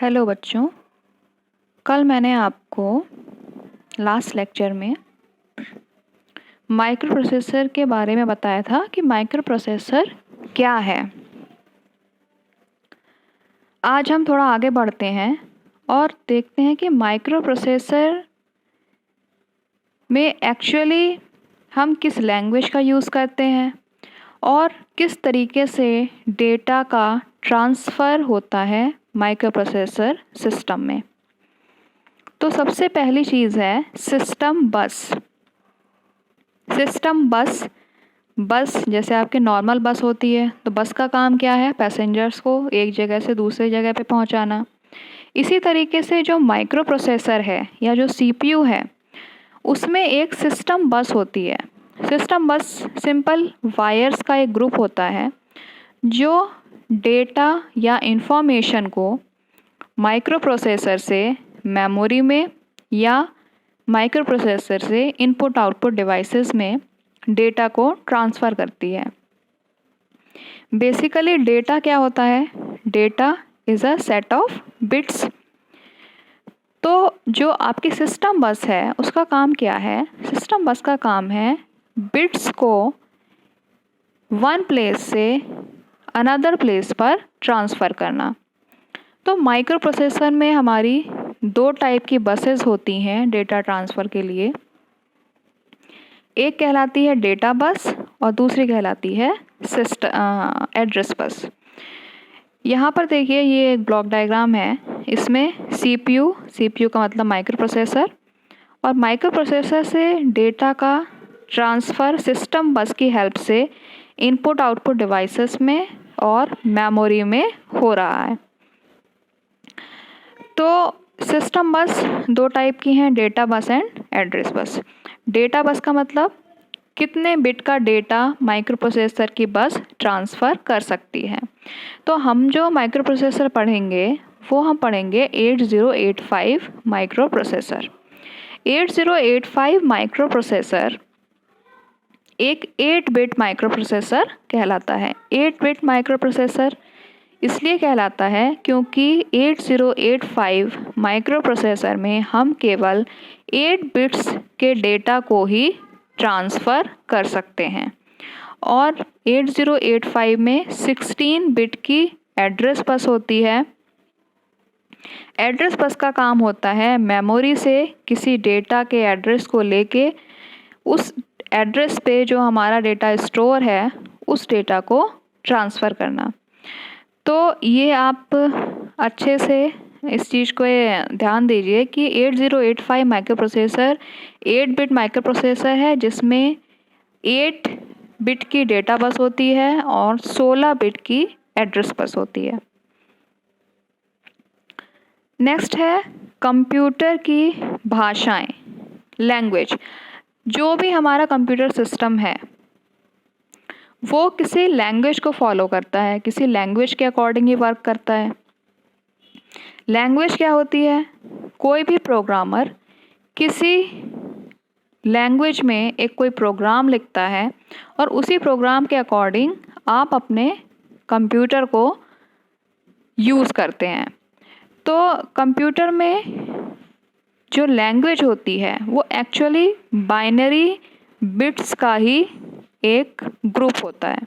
Hello बच्चों, कल मैंने आपको लास्ट लेक्चर में माइक्रो प्रोसेसर के बारे में बताया था कि माइक्रो प्रोसेसर क्या है। आज हम थोड़ा आगे बढ़ते हैं और देखते हैं कि माइक्रो प्रोसेसर में एक्चुअली हम किस लैंग्वेज का यूज़ करते हैं और किस तरीके से डेटा का ट्रांसफ़र होता है माइक्रो प्रोसेसर सिस्टम में। तो सबसे पहली चीज़ है सिस्टम बस। सिस्टम बस जैसे आपके नॉर्मल बस होती है, तो बस का काम क्या है? पैसेंजर्स को एक जगह से दूसरी जगह पे पहुंचाना। इसी तरीके से जो माइक्रो प्रोसेसर है या जो सीपीयू है, उसमें एक सिस्टम बस होती है। सिस्टम बस सिंपल वायर्स का एक ग्रुप होता है जो डेटा या इंफॉर्मेशन को माइक्रो प्रोसेसर से मेमोरी में या माइक्रो प्रोसेसर से इनपुट आउटपुट डिवाइसेस में डेटा को ट्रांसफ़र करती है। बेसिकली डेटा क्या होता है? Data is a set of bits. तो जो आपकी सिस्टम बस है उसका काम क्या है? सिस्टम बस का काम है बिट्स को वन प्लेस से अनदर प्लेस पर ट्रांसफ़र करना। तो माइक्रो प्रोसेसर में हमारी दो टाइप की बसेस होती हैं डेटा ट्रांसफ़र के लिए। एक कहलाती है डेटा बस और दूसरी कहलाती है एड्रेस बस। यहाँ पर देखिए, ये एक ब्लॉक डायग्राम है। इसमें सीपीयू का मतलब माइक्रो प्रोसेसर, और माइक्रो प्रोसेसर से डेटा का ट्रांसफ़र सिस्टम बस की हेल्प से इनपुट आउटपुट डिवाइसेस में और मेमोरी में हो रहा है। तो सिस्टम बस दो टाइप की हैं, data bus and address bus. Data bus का मतलब कितने बिट का डेटा माइक्रो प्रोसेसर की बस ट्रांसफ़र कर सकती है। तो हम जो माइक्रो प्रोसेसर पढ़ेंगे वो हम पढ़ेंगे 8085 माइक्रो प्रोसेसर। 8085 माइक्रो प्रोसेसर एक 8 बिट माइक्रो प्रोसेसर कहलाता है। 8 बिट माइक्रो प्रोसेसर इसलिए कहलाता है क्योंकि 8085 माइक्रो प्रोसेसर में हम केवल 8 बिट्स के डेटा को ही ट्रांसफ़र कर सकते हैं, और 8085 में 16 बिट की एड्रेस बस होती है। एड्रेस बस का काम होता है मेमोरी से किसी डेटा के एड्रेस को लेके उस एड्रेस पे जो हमारा डेटा स्टोर है उस डेटा को ट्रांसफ़र करना। तो ये आप अच्छे से इस चीज़ को ध्यान दीजिए कि 8085 micro processor 8 bit micro processor है जिसमें 8 बिट की डेटा बस होती है और 16 बिट की एड्रेस बस होती है। नेक्स्ट है कंप्यूटर की भाषाएं, लैंग्वेज। जो भी हमारा कंप्यूटर सिस्टम है वो किसी लैंग्वेज को फॉलो करता है, किसी लैंग्वेज के अकॉर्डिंग ही वर्क करता है। लैंग्वेज क्या होती है? कोई भी प्रोग्रामर किसी लैंग्वेज में एक कोई प्रोग्राम लिखता है और उसी प्रोग्राम के अकॉर्डिंग आप अपने कंप्यूटर को यूज़ करते हैं। तो कंप्यूटर में जो लैंग्वेज होती है वो एक्चुअली बाइनरी बिट्स का ही एक ग्रुप होता है,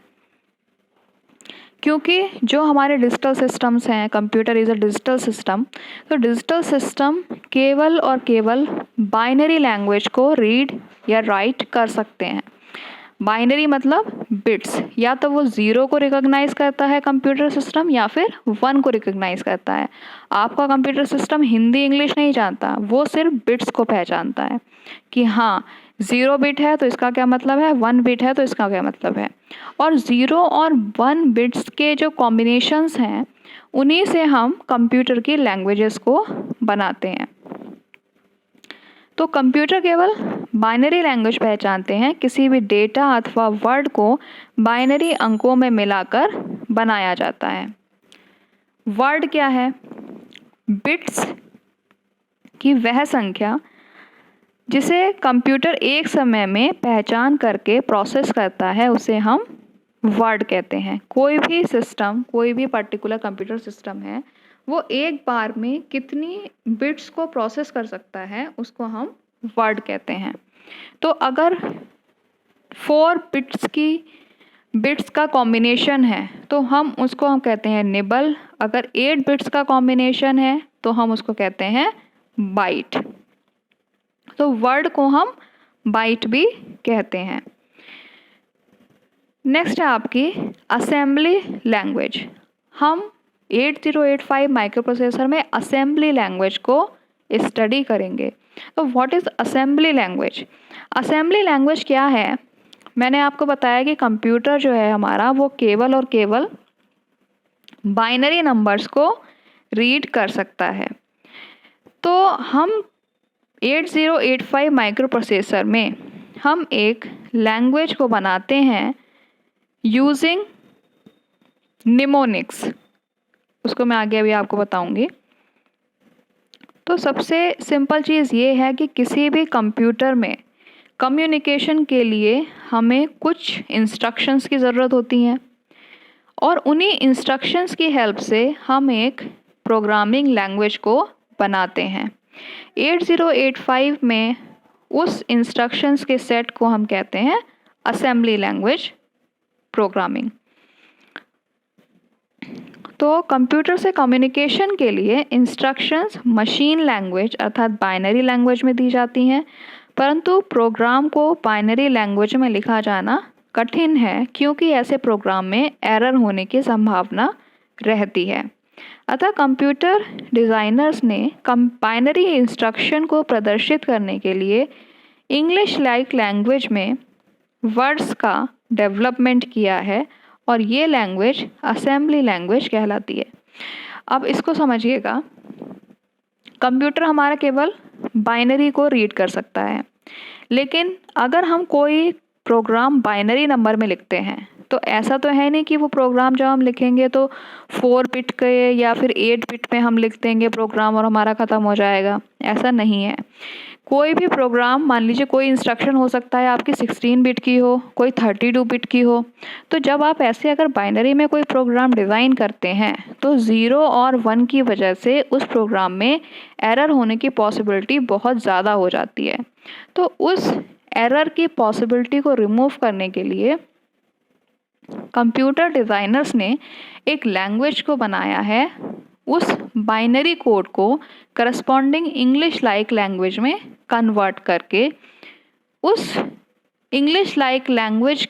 क्योंकि जो हमारे डिजिटल सिस्टम्स हैं, computer is a digital system, तो डिजिटल सिस्टम केवल और केवल बाइनरी लैंग्वेज को रीड या राइट कर सकते हैं। बाइनरी मतलब बिट्स, या तो वो 0 को रिकॉग्नाइज़ करता है कंप्यूटर सिस्टम या फिर 1 को रिकॉग्नाइज़ करता है। आपका कंप्यूटर सिस्टम हिंदी इंग्लिश नहीं जानता, वो सिर्फ बिट्स को पहचानता है कि हाँ 0 बिट है तो इसका क्या मतलब है, 1 बिट है तो इसका क्या मतलब है। और 0 और 1 बिट्स के जो कॉम्बिनेशंस हैं उन्हीं से हम कंप्यूटर की लैंग्वेजेस को बनाते हैं। तो कंप्यूटर केवल बाइनरी लैंग्वेज पहचानते हैं, किसी भी डेटा अथवा वर्ड को बाइनरी अंकों में मिलाकर बनाया जाता है। वर्ड क्या है? बिट्स की वह संख्या जिसे कंप्यूटर एक समय में पहचान करके प्रोसेस करता है उसे हम वर्ड कहते हैं। कोई भी सिस्टम, कोई भी पर्टिकुलर कंप्यूटर सिस्टम है, वो एक बार में कितनी बिट्स को प्रोसेस कर सकता है उसको हम वर्ड कहते हैं। तो अगर 4 बिट्स का कॉम्बिनेशन है तो हम कहते हैं निबल। अगर 8 बिट्स का कॉम्बिनेशन है तो हम उसको कहते हैं बाइट। तो वर्ड को हम बाइट भी कहते हैं। नेक्स्ट है आपकी असेंबली लैंग्वेज। हम 8085 माइक्रोप्रोसेसर में असेंबली लैंग्वेज को स्टडी करेंगे। तो what is assembly language? Assembly language क्या है? मैंने आपको बताया कि कंप्यूटर जो है हमारा वो केवल और केवल बाइनरी नंबर्स को रीड कर सकता है। तो हम 8085 माइक्रोप्रोसेसर में हम एक लैंग्वेज को बनाते हैं यूजिंग निमोनिक्स। उसको मैं आगे अभी आपको बताऊंगी। तो सबसे सिंपल चीज़ ये है कि किसी भी कंप्यूटर में कम्युनिकेशन के लिए हमें कुछ इंस्ट्रक्शंस की ज़रूरत होती हैं और उन्हीं इंस्ट्रक्शंस की हेल्प से हम एक प्रोग्रामिंग लैंग्वेज को बनाते हैं। 8085 में उस इंस्ट्रक्शंस के सेट को हम कहते हैं असेंबली लैंग्वेज प्रोग्रामिंग। तो कंप्यूटर से कम्युनिकेशन के लिए इंस्ट्रक्शंस मशीन लैंग्वेज अर्थात बाइनरी लैंग्वेज में दी जाती हैं, परंतु प्रोग्राम को बाइनरी लैंग्वेज में लिखा जाना कठिन है क्योंकि ऐसे प्रोग्राम में एरर होने की संभावना रहती है। अतः कंप्यूटर डिज़ाइनर्स ने बाइनरी इंस्ट्रक्शन को प्रदर्शित करने के लिए इंग्लिश लाइक लैंग्वेज में वर्ड्स का डेवलपमेंट किया है और ये लैंग्वेज असेंबली लैंग्वेज कहलाती है। अब इसको समझिएगा, कंप्यूटर हमारा केवल बाइनरी को रीड कर सकता है, लेकिन अगर हम कोई प्रोग्राम बाइनरी नंबर में लिखते हैं तो ऐसा तो है नहीं कि वो प्रोग्राम जब हम लिखेंगे तो 4 बिट के या फिर 8 बिट में हम लिख देंगे प्रोग्राम और हमारा ख़त्म हो जाएगा। ऐसा नहीं है। कोई भी प्रोग्राम, मान लीजिए कोई इंस्ट्रक्शन हो सकता है आपकी 16 बिट की हो, कोई 32 बिट की हो। तो जब आप ऐसे अगर बाइनरी में कोई प्रोग्राम डिज़ाइन करते हैं तो 0 और 1 की वजह से उस प्रोग्राम में एरर होने की पॉसिबिलिटी बहुत ज़्यादा हो जाती है। तो उस एरर की पॉसिबिलिटी को रिमूव करने के लिए कंप्यूटर डिज़ाइनर्स ने एक लैंग्वेज को बनाया है, उस बाइनरी कोड को करस्पॉन्डिंग इंग्लिश लाइक लैंग्वेज में कन्वर्ट करके उस इंग्लिश लाइक लैंग्वेज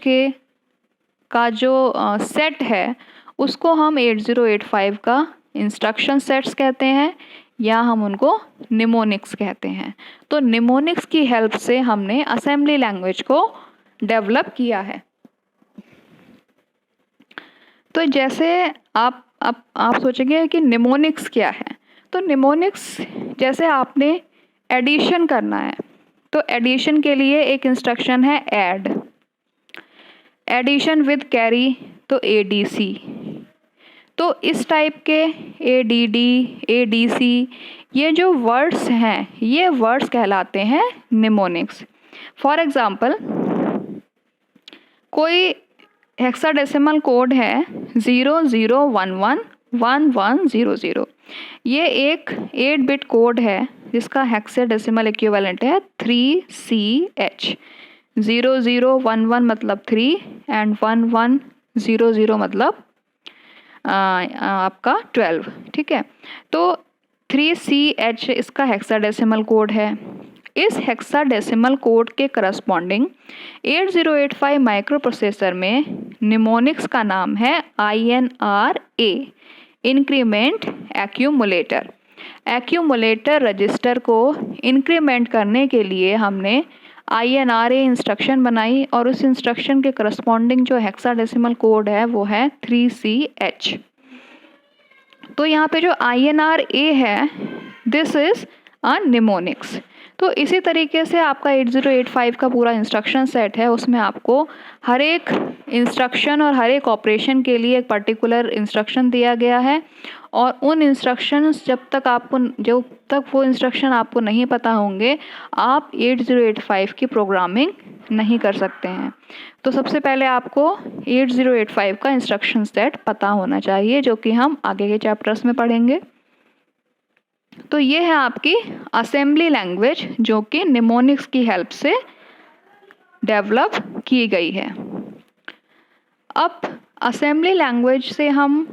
का जो सेट है उसको हम 8085 का इंस्ट्रक्शन सेट्स कहते हैं या हम उनको निमोनिक्स कहते हैं। तो निमोनिक्स की हेल्प से हमने असेंबली लैंग्वेज को डेवलप किया है। तो जैसे आप सोचेंगे कि निमोनिक्स क्या है, तो निमोनिक्स जैसे आपने एडिशन करना है तो एडिशन के लिए एक इंस्ट्रक्शन है ऐड, एडिशन विद कैरी तो ADC। तो इस टाइप के ADD, ADC ये जो वर्ड्स हैं ये वर्ड्स कहलाते हैं निमोनिक्स। फॉर एग्ज़ाम्पल कोई हेक्साडेसिमल कोड है 00111100। ये एक 8 बिट कोड है जिसका हेक्साडेसिमल इक्विवेलेंट है 3CH। 0011 मतलब 3 एंड 1100 मतलब आपका 12। ठीक है, तो 3CH इसका हेक्साडेसिमल कोड है। इस हेक्साडेसिमल कोड के करस्पॉन्डिंग 8085 माइक्रोप्रोसेसर में निमोनिक्स का नाम है INRA, increment accumulator. Accumulator register को इंक्रीमेंट करने के लिए हमने INRA इंस्ट्रक्शन बनाई और उस इंस्ट्रक्शन के करस्पॉन्डिंग जो हेक्साडेसिमल कोड है वो है 3CH। तो यहाँ पे जो INRA है दिस इज़ अ निमोनिक्स। तो इसी तरीके से आपका 8085 का पूरा इंस्ट्रक्शन सेट है, उसमें आपको हर एक इंस्ट्रक्शन और हर एक ऑपरेशन के लिए एक पर्टिकुलर इंस्ट्रक्शन दिया गया है और उन इंस्ट्रक्शंस जब तक वो इंस्ट्रक्शन आपको नहीं पता होंगे आप 8085 की प्रोग्रामिंग नहीं कर सकते हैं। तो सबसे पहले आपको 8085 का इंस्ट्रक्शन सेट पता होना चाहिए जो कि हम आगे के चैप्टर्स में पढ़ेंगे। तो ये है आपकी असेंबली लैंग्वेज जो कि निमोनिक्स की हेल्प से डेवलप की गई है। अब असेंबली लैंग्वेज से हम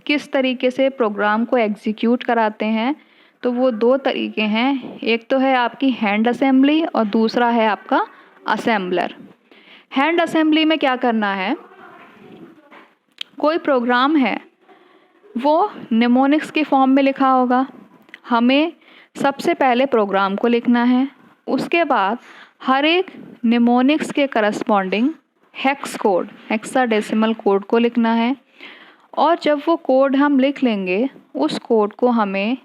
किस तरीके से प्रोग्राम को एग्जीक्यूट कराते हैं, तो वो दो तरीके हैं। एक तो है आपकी हैंड असेंबली और दूसरा है आपका असेंबलर। हैंड असेंबली में क्या करना है, कोई प्रोग्राम है वो निमोनिक्स की फॉर्म में लिखा होगा, हमें सबसे पहले प्रोग्राम को लिखना है, उसके बाद हर एक निमोनिक्स के corresponding hex code, hexadecimal code को लिखना है, और जब वो कोड हम लिख लेंगे उस कोड को हमें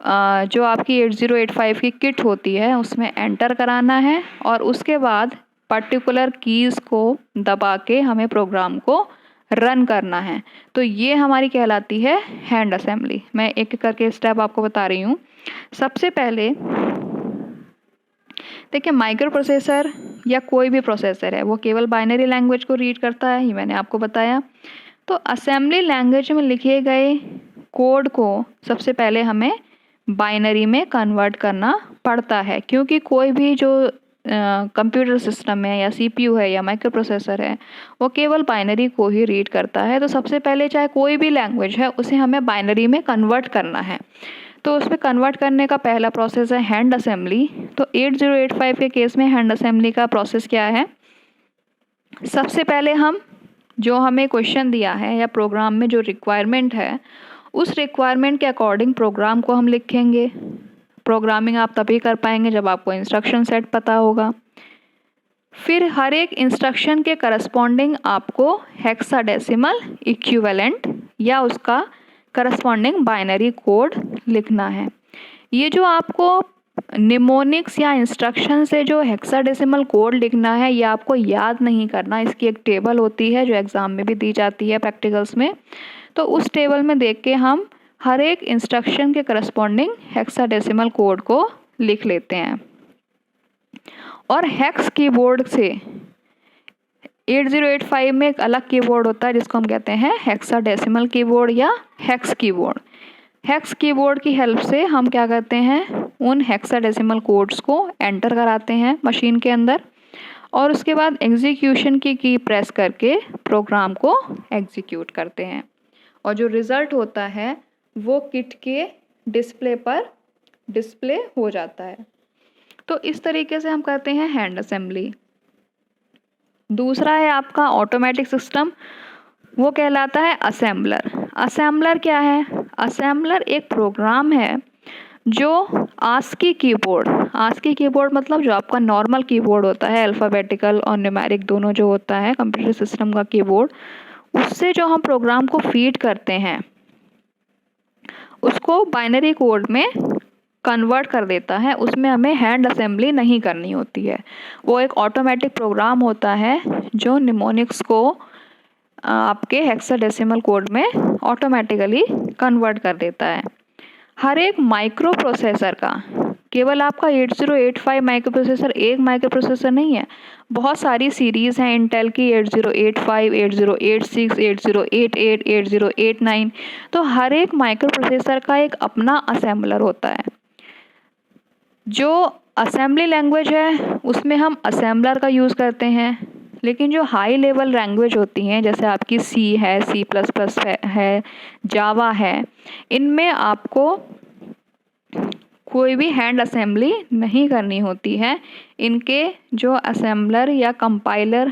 जो आपकी 8085 की किट होती है उसमें एंटर कराना है, और उसके बाद पर्टिकुलर कीज़ को दबा के हमें प्रोग्राम को रन करना है। तो ये हमारी कहलाती है हैंड असेंबली। मैं एक एक करके स्टेप आपको बता रही हूँ। सबसे पहले देखिए, माइक्रो प्रोसेसर या कोई भी प्रोसेसर है वो केवल बाइनरी लैंग्वेज को रीड करता है, ये मैंने आपको बताया। तो असेंबली लैंग्वेज में लिखे गए कोड को सबसे पहले हमें बाइनरी में कन्वर्ट करना पड़ता है, क्योंकि कोई भी जो कंप्यूटर सिस्टम है या सीपीयू है या माइक्रो प्रोसेसर है वो केवल बाइनरी को ही रीड करता है। तो सबसे पहले चाहे कोई भी लैंग्वेज है उसे हमें बाइनरी में कन्वर्ट करना है। तो उसमें कन्वर्ट करने का पहला प्रोसेस है हैंड असेंबली। तो 8085 के केस में हैंड असेंबली का प्रोसेस क्या है, सबसे पहले हम जो हमें क्वेश्चन दिया है या प्रोग्राम में जो रिक्वायरमेंट है उस रिक्वायरमेंट के अकॉर्डिंग प्रोग्राम को हम लिखेंगे। प्रोग्रामिंग आप तभी कर पाएंगे जब आपको इंस्ट्रक्शन सेट पता होगा। फिर हर एक इंस्ट्रक्शन के करस्पॉन्डिंग आपको हेक्साडेसिमल इक्विवेलेंट या उसका करस्पॉन्डिंग बाइनरी कोड लिखना है। ये जो आपको निमोनिक्स या इंस्ट्रक्शन से जो हेक्साडेसिमल कोड लिखना है ये आपको याद नहीं करना। इसकी एक टेबल होती है जो एग्ज़ाम में भी दी जाती है प्रैक्टिकल्स में। तो उस टेबल में देख के हम हर एक इंस्ट्रक्शन के करस्पॉन्डिंग हेक्साडेसिमल कोड को लिख लेते हैं। और हेक्स कीबोर्ड से 8085 में एक अलग कीबोर्ड होता है जिसको हम कहते हैं हेक्साडेसिमल कीबोर्ड या हेक्स कीबोर्ड। हेक्स कीबोर्ड की हेल्प से हम क्या करते हैं, उन हेक्साडेसिमल कोड्स को एंटर कराते हैं मशीन के अंदर, और उसके बाद एग्जीक्यूशन की प्रेस करके प्रोग्राम को एग्जीक्यूट करते हैं, और जो रिज़ल्ट होता है वो किट के डिस्प्ले पर डिस्प्ले हो जाता है। तो इस तरीके से हम करते हैं हैंड असेंबली। दूसरा है आपका ऑटोमेटिक सिस्टम, वो कहलाता है असेंबलर। असेंबलर क्या है, असेंबलर एक प्रोग्राम है जो आस्की कीबोर्ड मतलब जो आपका नॉर्मल कीबोर्ड होता है, अल्फ़ाबेटिकल और न्यूमेरिक दोनों जो होता है कंप्यूटर सिस्टम का कीबोर्ड, उससे जो हम प्रोग्राम को फीड करते हैं उसको बाइनरी कोड में कन्वर्ट कर देता है। उसमें हमें हैंड असेंबली नहीं करनी होती है। वो एक ऑटोमेटिक प्रोग्राम होता है जो निमोनिक्स को आपके हेक्साडेसिमल कोड में ऑटोमेटिकली कन्वर्ट कर देता है। हर एक माइक्रो प्रोसेसर का, केवल आपका 8085 माइक्रो प्रोसेसर एक माइक्रो प्रोसेसर नहीं है, बहुत सारी सीरीज़ हैं इंटेल की, 8085, 8086, 8088, 8089। तो हर एक माइक्रो प्रोसेसर का एक अपना असेंबलर होता है। जो असेंबली लैंग्वेज है उसमें हम असेंबलर का यूज़ करते हैं, लेकिन जो हाई लेवल लैंग्वेज होती हैं जैसे आपकी सी है, C++ है, जावा है, इनमें आपको कोई भी हैंड असेंबली नहीं करनी होती है। इनके जो असेंबलर या कंपाइलर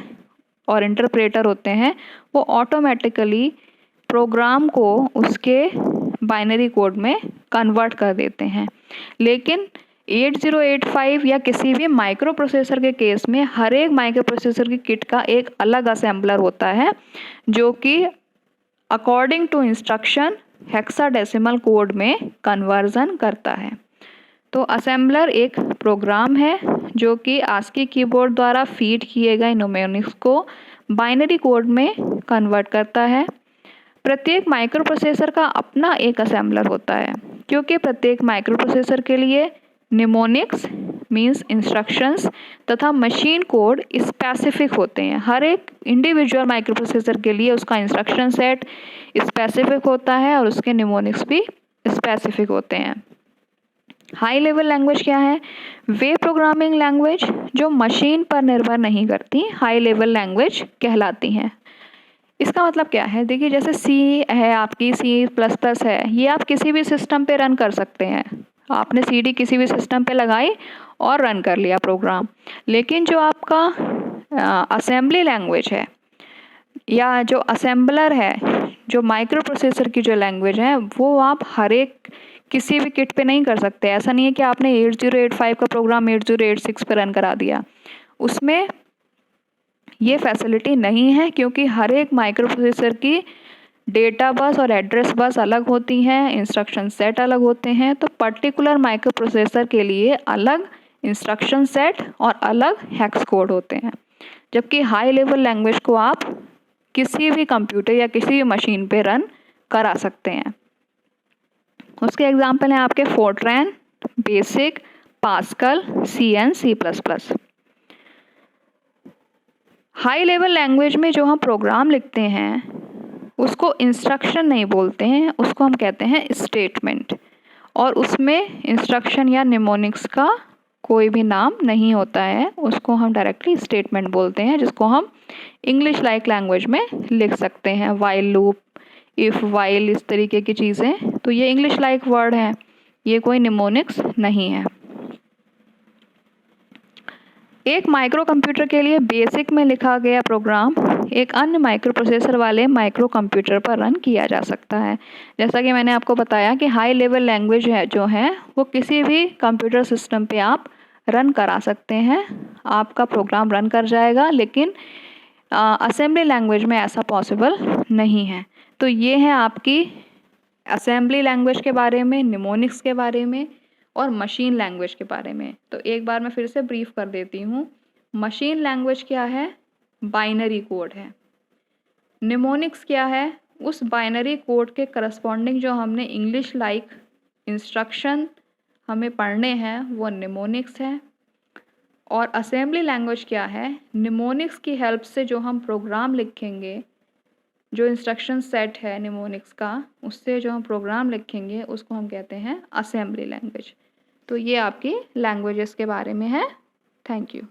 और इंटरप्रेटर होते हैं वो ऑटोमेटिकली प्रोग्राम को उसके बाइनरी कोड में कन्वर्ट कर देते हैं। लेकिन 8085 या किसी भी माइक्रो प्रोसेसर के केस में हर एक माइक्रो प्रोसेसर की किट का एक अलग असेंबलर होता है जो कि according to instruction hexadecimal code में कन्वर्जन करता है। तो असेंबलर एक प्रोग्राम है जो कि आस्की कीबोर्ड द्वारा फीड किए गए न्यूमेरिक्स को बाइनरी कोड में कन्वर्ट करता है। प्रत्येक माइक्रो प्रोसेसर का अपना एक असेंबलर होता है, क्योंकि प्रत्येक माइक्रो प्रोसेसर के लिए निमोनिक्स मीन्स इंस्ट्रक्शंस तथा मशीन कोड स्पेसिफिक होते हैं। हर एक इंडिविजुअल माइक्रो प्रोसेसर के लिए उसका इंस्ट्रक्शन सेट स्पेसिफिक होता है और उसके निमोनिक्स भी स्पेसिफिक होते हैं। हाई लेवल लैंग्वेज क्या है? वे प्रोग्रामिंग लैंग्वेज जो मशीन पर निर्भर नहीं करती, हाई लेवल लैंग्वेज कहलाती हैं। इसका मतलब क्या है? देखिए, जैसे सी है आपकी, C++ है, ये आप किसी भी सिस्टम पे रन कर सकते हैं। आपने CD किसी भी सिस्टम पे लगाई और रन कर लिया प्रोग्राम। लेकिन जो आपका असेंबली लैंग्वेज है या जो असेंबलर है, जो माइक्रो प्रोसेसर की जो लैंग्वेज है, वो आप हर एक किसी भी किट पे नहीं कर सकते। ऐसा नहीं है कि आपने 8085 का प्रोग्राम 8086 पे रन करा दिया, उसमें ये फैसिलिटी नहीं है, क्योंकि हर एक माइक्रो प्रोसेसर की डेटा बस और एड्रेस बस अलग होती हैं, इंस्ट्रक्शन सेट अलग होते हैं। तो पर्टिकुलर माइक्रो प्रोसेसर के लिए अलग इंस्ट्रक्शन सेट और अलग हेक्स कोड होते हैं, जबकि हाई लेवल लैंग्वेज को आप किसी भी कंप्यूटर या किसी भी मशीन पे रन करा सकते हैं। उसके एग्जाम्पल हैं आपके Fortran, basic, pascal, C++। High level language में जो हम प्रोग्राम लिखते हैं उसको इंस्ट्रक्शन नहीं बोलते हैं, उसको हम कहते हैं स्टेटमेंट। और उसमें इंस्ट्रक्शन या निमोनिक्स का कोई भी नाम नहीं होता है, उसको हम डायरेक्टली स्टेटमेंट बोलते हैं, जिसको हम इंग्लिश लाइक लैंग्वेज में लिख सकते हैं। वाइल लूप, इफ़, वाइल, इस तरीके की चीज़ें, तो ये इंग्लिश लाइक वर्ड है, ये कोई निमोनिक्स नहीं है। एक माइक्रो कंप्यूटर के लिए बेसिक में लिखा गया प्रोग्राम एक अन्य माइक्रो प्रोसेसर वाले माइक्रो कंप्यूटर पर रन किया जा सकता है। जैसा कि मैंने आपको बताया कि हाई लेवल लैंग्वेज है जो है वो किसी भी कंप्यूटर सिस्टम पे आप रन करा सकते हैं, आपका प्रोग्राम रन कर जाएगा। लेकिन असेंबली लैंग्वेज में ऐसा पॉसिबल नहीं है। तो ये है आपकी असेंबली लैंग्वेज के बारे में, निमोनिक्स के बारे में और मशीन लैंग्वेज के बारे में। तो एक बार मैं फिर से ब्रीफ कर देती हूँ। मशीन लैंग्वेज क्या है? बाइनरी कोड है। निमोनिक्स क्या है? उस बाइनरी कोड के करस्पॉन्डिंग जो हमने इंग्लिश लाइक इंस्ट्रक्शन हमें पढ़ने हैं वो निमोनिक्स है। और असेंबली लैंग्वेज क्या है? निमोनिक्स की हेल्प से जो हम प्रोग्राम लिखेंगे, जो इंस्ट्रक्शन सेट है निमोनिक्स का, उससे जो हम प्रोग्राम लिखेंगे उसको हम कहते हैं असेंबली लैंग्वेज। तो ये आपकी लैंग्वेजेस के बारे में है। Thank you.